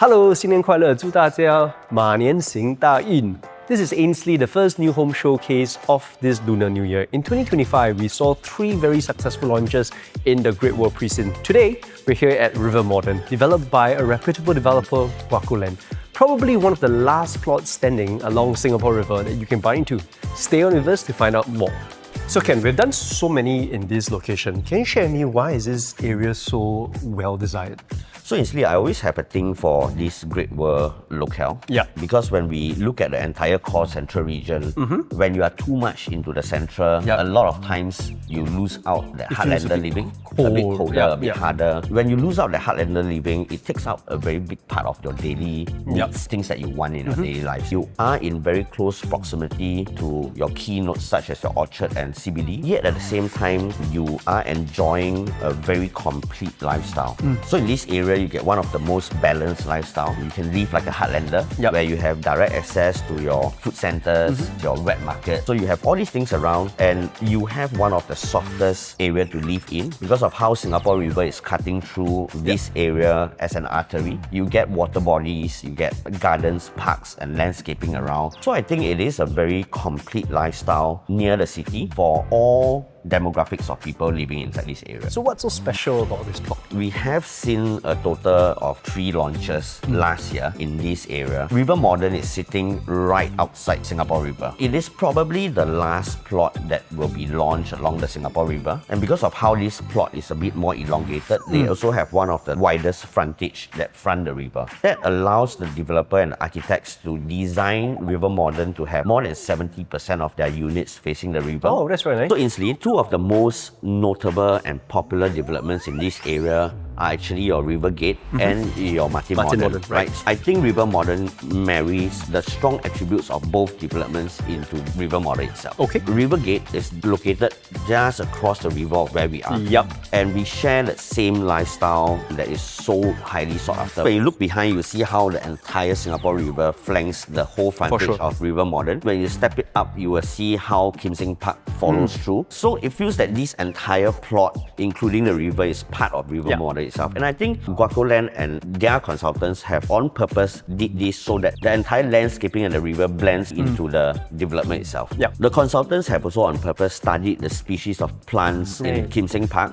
Hello， 新年快乐！祝大家马年行大运。This is Ainsley, the first new home showcase of this Lunar New Year. In 2025, we saw 3 very successful launches in the Great World precinct. Today, we're here at River Modern, developed by a reputable developer, Wakuland. Probably one of the last plots standing along Singapore River that you can buy into. Stay on with us to find out more. So Ken, we've done so many in this location. Can you share with me why is this area so well designed? So Ainsley, I always have a thing for this Great World locale. Yeah. Because when we look at the entire core central region, when you are too much into the central, a lot of times you lose out the heartlander living. A bit colder, a bit harder. When you lose out the heartlander living, it takes out a very big part of your daily needs, things that you want in your daily life. You are in very close proximity to your keynotes such as your Orchard and CBD, yet at the same time, you are enjoying a very complete lifestyle. So in this area, you get one of the most balanced lifestyle. You can live like a heartlander, where you have direct access to your food centers, your wet market. So you have all these things around, and you have one of the softest area to live in because of how Singapore River is cutting through this area as an artery. You get water bodies, you get gardens, parks, and landscaping around. So I think it is a very complete lifestyle near the city for all demographics of people living inside this area. So what's so special about this plot? We have seen a total of 3 launches last year in this area. River Modern is sitting right outside Singapore River. It is probably the last plot that will be launched along the Singapore River. And because of how this plot is a bit more elongated, they also have one of the widest frontage that front the river. That allows the developer and architects to design River Modern to have more than 70% of their units facing the river. Oh, that's very nice. So Ainsley, 2 of the most notable and popular developments in this area are actually your Rivergate and your Marina Bay, right? I think River Modern marries the strong attributes of both developments into River Modern itself. Okay. Rivergate is located just across the river of where we are. And we share the same lifestyle that is so highly sought after. When you look behind, you see how the entire Singapore River flanks the whole frontage of River Modern. When you step it up, you will see how Kim Seng Park follows through. So it feels that this entire plot, including the river, is part of River Modern itself. And I think Wakuland and their consultants have on purpose did this so that the entire landscaping and the river blends into the development itself. The consultants have also on purpose studied the species of plants in Kim Seng Park,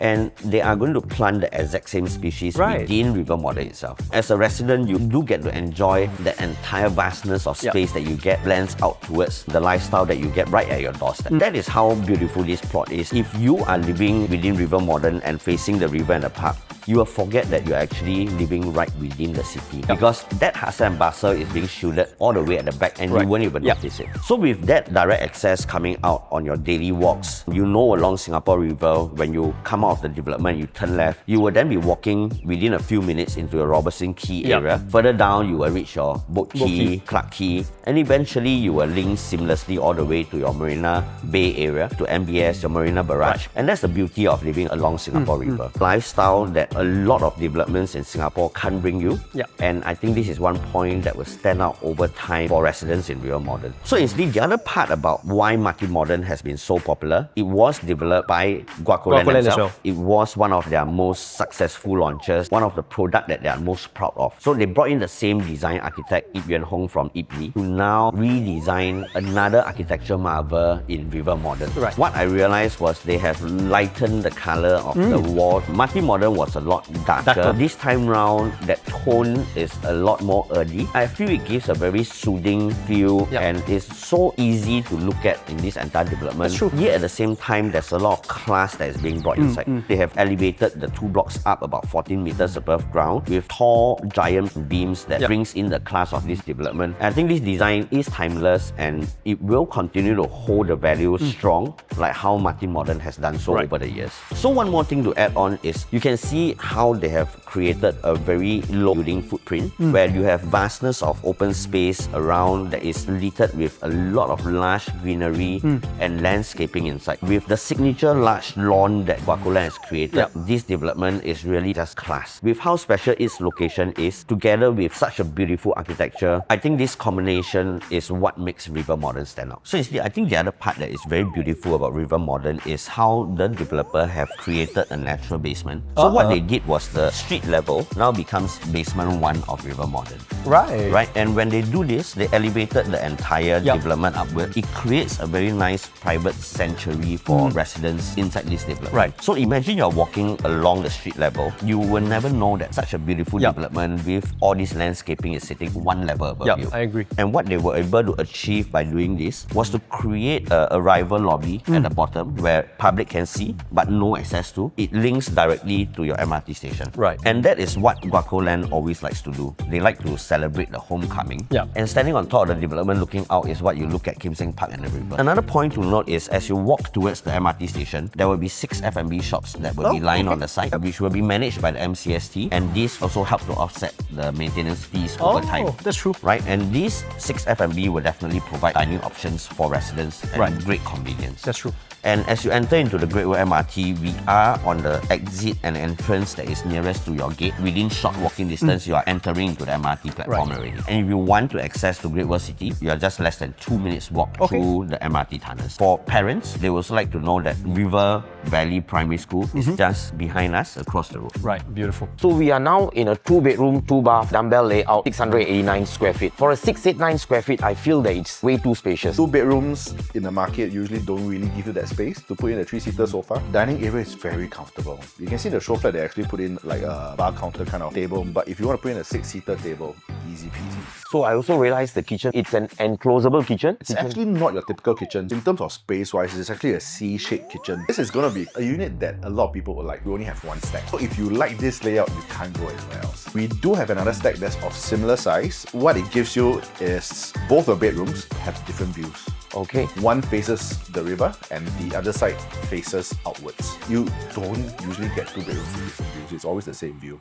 and they are going to plant the exact same species within River Modern itself. As a resident, you do get to enjoy the entire vastness of space that you get blends out towards the lifestyle that you get right at your doorstep. That is how beautiful this plot is. If you are living within River Modern and facing the river and the park, you will forget that you're actually living right within the city because that hustle and bustle is being shielded all the way at the back and you won't even notice it. So with that direct access coming out on your daily walks, you know along Singapore River, when you come out of the development, you turn left, you will then be walking within a few minutes into a Robertson Quay area. Further down, you will reach your Boat Quay, Clark Quay, and eventually you will link seamlessly all the way to your Marina Bay area, to MBS, your Marina Barrage. And that's the beauty of living along Singapore River. Lifestyle that a lot of developments in Singapore can't bring you. And I think this is one point that will stand out over time for residents in River Modern. So instead, the other part about why Marina Modern has been so popular, it was developed by Wakuland themselves. It was one of their most successful launches, one of the products that they are most proud of. So they brought in the same design architect, Ip Yuan Hong from Ip Lee, to now redesign another architecture marvel in River Modern. What I realized was they have lightened the color of the wall. Marina Modern was a lot darker. This time round, that tone is a lot more earthy. I feel it gives a very soothing feel and it's so easy to look at in this entire development. Yet at the same time, there's a lot of class that is being brought inside. They have elevated the 2 blocks up about 14 meters above ground with tall giant beams that brings in the class of this development. And I think this design is timeless and it will continue to hold the value strong like how Marina Modern has done so over the years. So one more thing to add on is you can see how they have created a very low building footprint where you have vastness of open space around that is littered with a lot of lush greenery and landscaping inside. With the signature large lawn that Wakuland has created, this development is really just class. With how special its location is, together with such a beautiful architecture, I think this combination location is what makes River Modern stand out. So I think the other part that is very beautiful about River Modern is how the developer have created a natural basement. So what they did was the street level now becomes basement 1 of River Modern. Right, and when they do this, they elevated the entire development upward. It creates a very nice private sanctuary for residents inside this development. Right. So imagine you're walking along the street level. You will never know that such a beautiful development with all this landscaping is sitting 1 level above you. I agree. And what they were able to achieve by doing this was to create a arrival lobby at the bottom where public can see but no access to. It links directly to your MRT station. Right. And that is what Guaco Land always likes to do. They like to celebrate the homecoming. And standing on top of the development looking out is what you look at Kim Seng Park and the river. Another point to note is as you walk towards the MRT station, there will be 6 F&B shops that will be lying on the side, which will be managed by the MCST, and these also help to offset the maintenance fees over time. That's true. Right, and these 6 F&B will definitely provide dining options for residents and great convenience. That's true. And as you enter into the Great World MRT, we are on the exit and entrance that is nearest to your gate. Within short walking distance, you are entering into the MRT platform already. And if you want to access to Great World City, you are just less than 2 minutes walk through the MRT tunnels. For parents, they would also like to know that River Valley Primary School is just behind us across the road. Right, beautiful. So we are now in a 2-bedroom, 2-bath, dumbbell layout, 689 square feet. For a 689 square feet, I feel that it's way too spacious. 2 bedrooms in the market usually don't really give you that space to put in a 3-seater sofa. Dining area is very comfortable. You can see the show flat they actually put in like a bar counter kind of table, but if you want to put in a 6-seater table, easy peasy. So I also realized the kitchen, it's an enclosable kitchen. It's actually not your typical kitchen. In terms of space-wise, it's actually a C-shaped kitchen. This is going to be a unit that a lot of people will like. We only have 1 stack. So if you like this layout, you can't go anywhere else. We do have another stack that's of similar size. What it gives you is both the bedrooms have different views. Okay. One faces the river and the other side faces outwards. You don't usually get 2 bedrooms with different views. It's always the same view.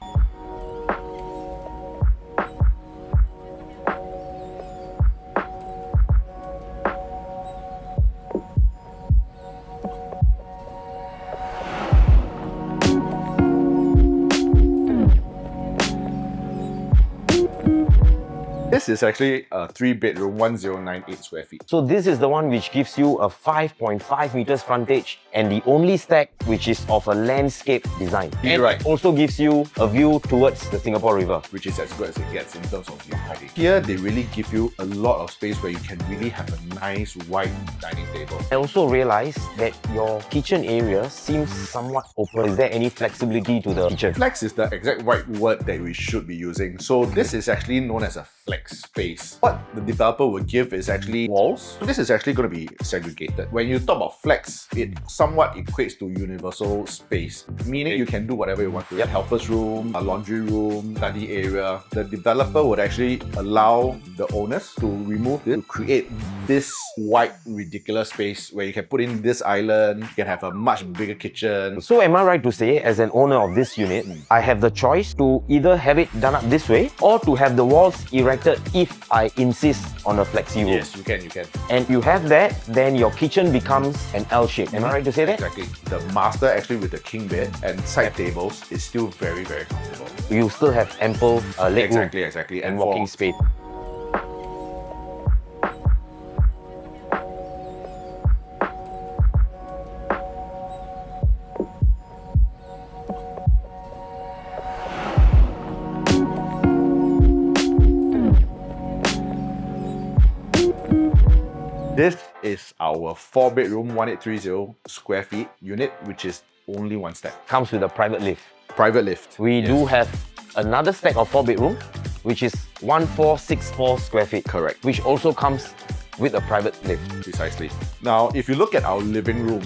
This is actually a 3-bedroom, 1098 square feet. So this is the one which gives you a 5.5 meters frontage and the only stack which is of a landscape design. You're right. It also gives you a view towards the Singapore River. Which is as good as it gets in terms of view height. Here, they really give you a lot of space where you can really have a nice wide dining table. I also realized that your kitchen area seems somewhat open. Is there any flexibility to the kitchen? Flex is the exact right word that we should be using. So this is actually known as a flex space. What the developer will give is actually walls. So this is actually going to be segregated. When you talk about flex, it somewhat equates to universal space, meaning you can do whatever you want to. Helper's room, a laundry room, study area. The developer would actually allow the owners to remove it to create this wide, ridiculous space where you can put in this island, you can have a much bigger kitchen. So am I right to say, as an owner of this unit, I have the choice to either have it done up this way or to have the walls erected if I insist on a flexi room? Yes, you can. And you have that, then your kitchen becomes an L shape. Am I right to say that? Exactly. The master actually with the king bed and side tables is still very, very comfortable. You still have ample leg room Exactly. and walking space. This is our 4-bedroom, 1830 square feet unit, which is only 1 stack. Comes with a private lift. Private lift. We do have another stack of 4-bedroom, which is 1464 square feet. Correct. Which also comes with a private lift. Precisely. Now, if you look at our living room,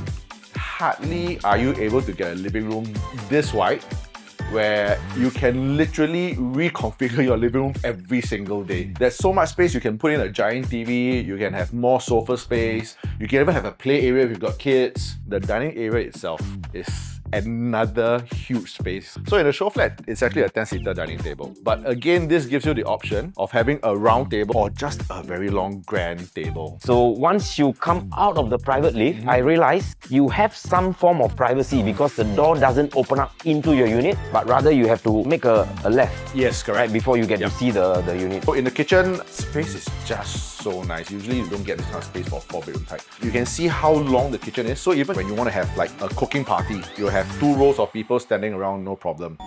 hardly are you able to get a living room this wide where you can literally reconfigure your living room every single day. There's so much space. You can put in a giant TV, you can have more sofa space, you can even have a play area if you've got kids. The dining area itself is another huge space. So in a show flat, it's actually a 10-seater dining table. But again, this gives you the option of having a round table or just a very long grand table. So once you come out of the private lift, I realized you have some form of privacy because the door doesn't open up into your unit, but rather you have to make a left. Yes, correct. Before you get to see the unit. So in the kitchen, space is just so nice. Usually you don't get this kind of space for a 4-bedroom type. You can see how long the kitchen is. So even when you want to have like a cooking party, you'll have 2 rows of people standing around, no problem.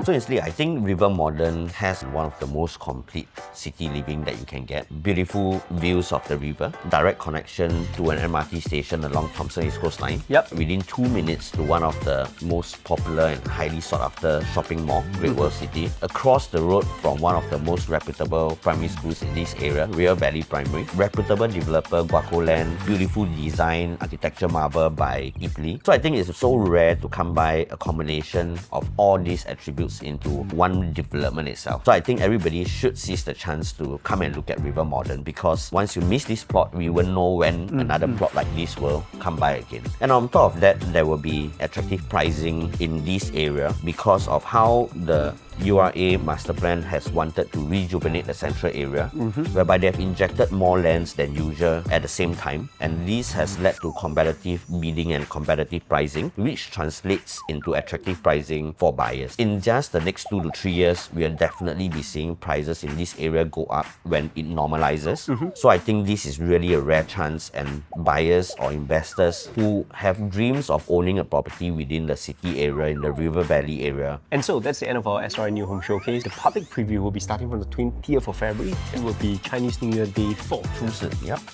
So honestly, I think River Modern has one of the most complete city living that you can get. Beautiful views of the river, direct connection to an MRT station along Thomson East Coast Line. Yep. Within 2 minutes to one of the most popular and highly sought after shopping mall, Great World City. Across the road from one of the most reputable primary schools in this area, River Valley Primary. Reputable developer Guaco Land, beautiful design, architecture marble by Italy. So I think it's so rare to come by a combination of all these attributes into one development itself. So I think everybody should seize the chance to come and look at River Modern, because once you miss this plot, we will know when another plot like this will come by again. And on top of that, there will be attractive pricing in this area because of how the URA master plan has wanted to rejuvenate the central area, whereby they have injected more lands than usual at the same time, and this has led to competitive bidding and competitive pricing, which translates into attractive pricing for buyers. In just the next 2 to 3 years, we will definitely be seeing prices in this area go up when it normalizes. So I think this is really a rare chance, and buyers or investors who have dreams of owning a property within the city area, in the River Valley area. And so that's the end of our SRI New Home Showcase. The public preview will be starting from the 20th of February. It will be Chinese New Year Day 4.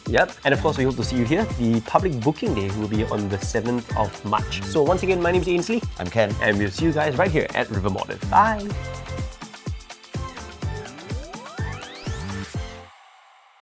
Yep. And of course, we hope to see you here. The public booking day will be on the 7th of March. So once again, my name is Ainsley. I'm Ken. And we'll see you guys right here at River Modern. Bye!